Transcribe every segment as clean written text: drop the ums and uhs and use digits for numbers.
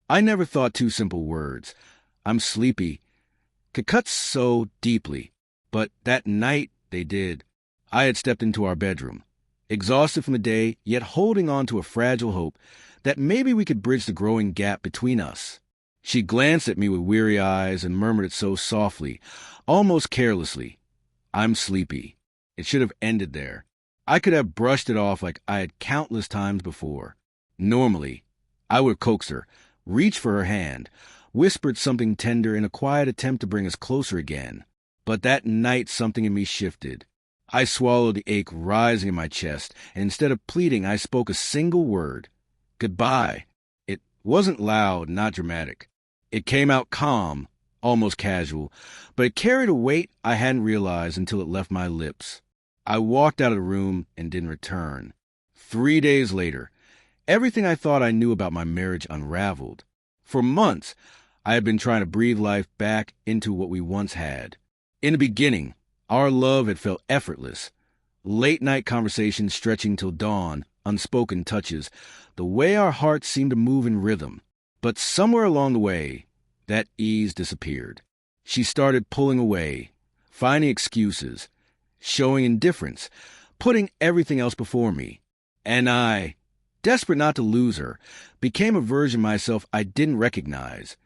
I never thought two simple words, "I'm sleepy," could cut so deeply. But that night they did. I had stepped into our bedroom, exhausted from the day, yet holding on to a fragile hope that maybe we could bridge the growing gap between us. She glanced at me with weary eyes and murmured it so softly, almost carelessly, "I'm sleepy." It should have ended there. I could have brushed it off like I had countless times before. Normally, I would have coaxed her, reached for her hand, whispered something tender in a quiet attempt to bring us closer again. But that night something in me shifted. I swallowed the ache rising in my chest, and instead of pleading, I spoke a single word. Goodbye. It wasn't loud, not dramatic. It came out calm, almost casual, but it carried a weight I hadn't realized until it left my lips. I walked out of the room and didn't return. 3 days later, everything I thought I knew about my marriage unraveled. For months, I had been trying to breathe life back into what we once had. In the beginning, our love had felt effortless. Late-night conversations stretching till dawn, unspoken touches, the way our hearts seemed to move in rhythm. But somewhere along the way, that ease disappeared. She started pulling away, finding excuses, showing indifference, putting everything else before me. And I, desperate not to lose her, became a version of myself I didn't recognize,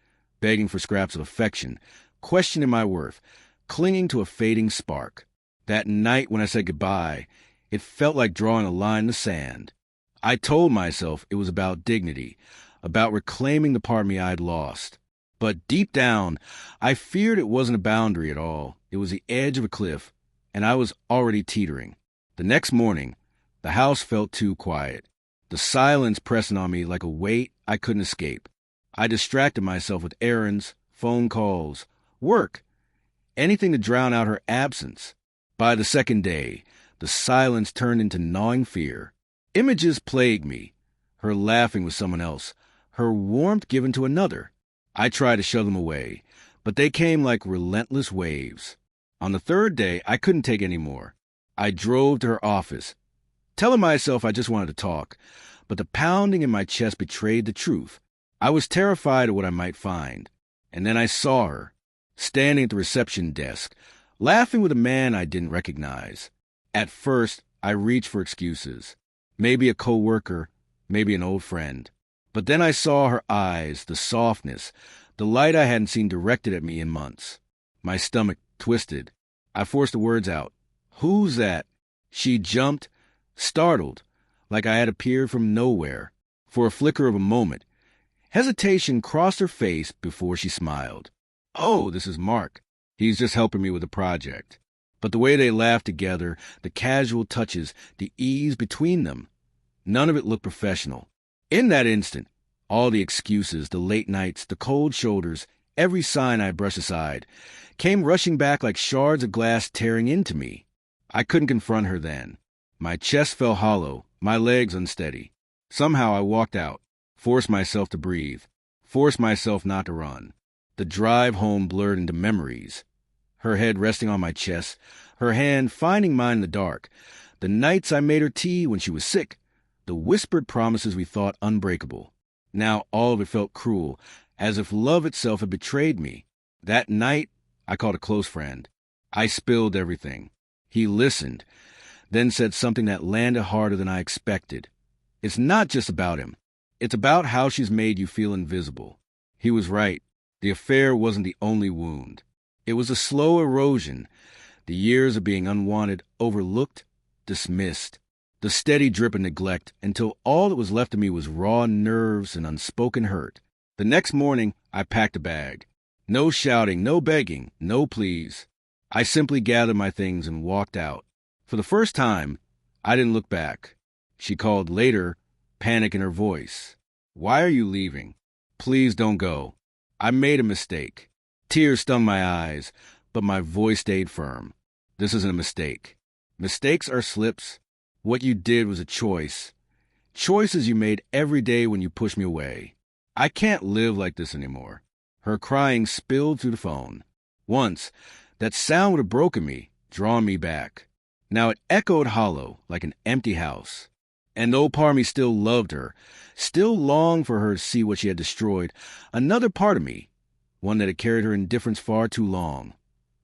begging for scraps of affection, questioning my worth, clinging to a fading spark. That night when I said goodbye, it felt like drawing a line in the sand. I told myself it was about dignity, about reclaiming the part of me I'd lost. But deep down, I feared it wasn't a boundary at all. It was the edge of a cliff, and I was already teetering. The next morning, the house felt too quiet, the silence pressing on me like a weight I couldn't escape. I distracted myself with errands, phone calls, work, anything to drown out her absence. By the second day, the silence turned into gnawing fear. Images plagued me, her laughing with someone else, her warmth given to another. I tried to shove them away, but they came like relentless waves. On the third day, I couldn't take any more. I drove to her office, telling myself I just wanted to talk, but the pounding in my chest betrayed the truth. I was terrified of what I might find. And then I saw her, standing at the reception desk, laughing with a man I didn't recognize. At first, I reached for excuses. Maybe a coworker, maybe an old friend. But then I saw her eyes, the softness, the light I hadn't seen directed at me in months. My stomach twisted. I forced the words out. "Who's that?" She jumped, startled, like I had appeared from nowhere. For a flicker of a moment, hesitation crossed her face before she smiled. "Oh, this is Mark. He's just helping me with a project." But the way they laughed together, the casual touches, the ease between them, none of it looked professional. In that instant, all the excuses, the late nights, the cold shoulders, every sign I brushed aside, came rushing back like shards of glass tearing into me. I couldn't confront her then. My chest felt hollow, my legs unsteady. Somehow I walked out, forced myself to breathe, forced myself not to run. The drive home blurred into memories. Her head resting on my chest, her hand finding mine in the dark, the nights I made her tea when she was sick, the whispered promises we thought unbreakable. Now all of it felt cruel, as if love itself had betrayed me. That night, I called a close friend. I spilled everything. He listened, then said something that landed harder than I expected. "It's not just about him. It's about how she's made you feel invisible." He was right. The affair wasn't the only wound. It was a slow erosion, the years of being unwanted, overlooked, dismissed, the steady drip of neglect, until all that was left of me was raw nerves and unspoken hurt. The next morning, I packed a bag. No shouting, no begging, no pleas. I simply gathered my things and walked out. For the first time, I didn't look back. She called later, panic in her voice. "Why are you leaving? Please don't go. I made a mistake." Tears stung my eyes, but my voice stayed firm. "This isn't a mistake. Mistakes are slips. What you did was a choice. Choices you made every day when you pushed me away. I can't live like this anymore." Her crying spilled through the phone. Once, that sound would have broken me, drawn me back. Now it echoed hollow, like an empty house. And though part of me still loved her, still longed for her to see what she had destroyed, another part of me, one that had carried her indifference far too long,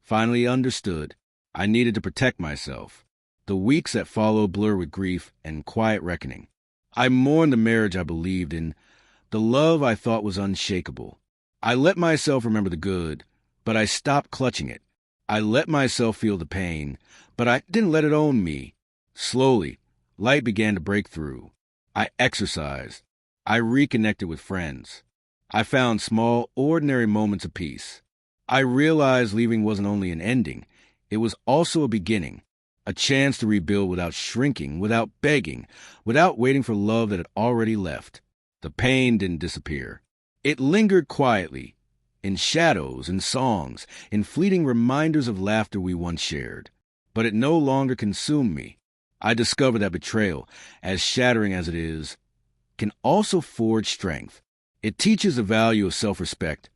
finally understood I needed to protect myself. The weeks that followed blurred with grief and quiet reckoning. I mourned the marriage I believed in, the love I thought was unshakable. I let myself remember the good, but I stopped clutching it. I let myself feel the pain, but I didn't let it own me. Slowly, light began to break through. I exercised. I reconnected with friends. I found small, ordinary moments of peace. I realized leaving wasn't only an ending, it was also a beginning, a chance to rebuild without shrinking, without begging, without waiting for love that had already left. The pain didn't disappear. It lingered quietly, in shadows, in songs, in fleeting reminders of laughter we once shared. But it no longer consumed me. I discovered that betrayal, as shattering as it is, can also forge strength. It teaches the value of self-respect,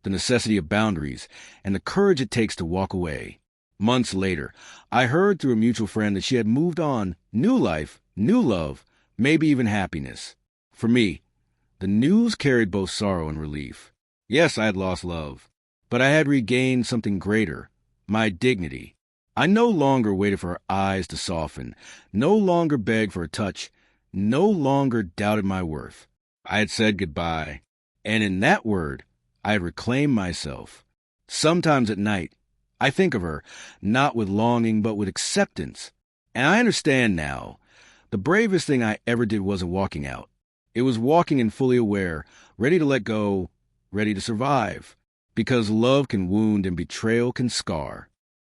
the necessity of boundaries, and the courage it takes to walk away. Months later, I heard through a mutual friend that she had moved on, new life, new love, maybe even happiness. For me, the news carried both sorrow and relief. Yes, I had lost love, but I had regained something greater, my dignity. I no longer waited for her eyes to soften, no longer begged for a touch, no longer doubted my worth. I had said goodbye, and in that word, I had reclaimed myself. Sometimes at night, I think of her, not with longing, but with acceptance. And I understand now, the bravest thing I ever did wasn't walking out. It was walking in fully aware, ready to let go, ready to survive. Because love can wound and betrayal can scar.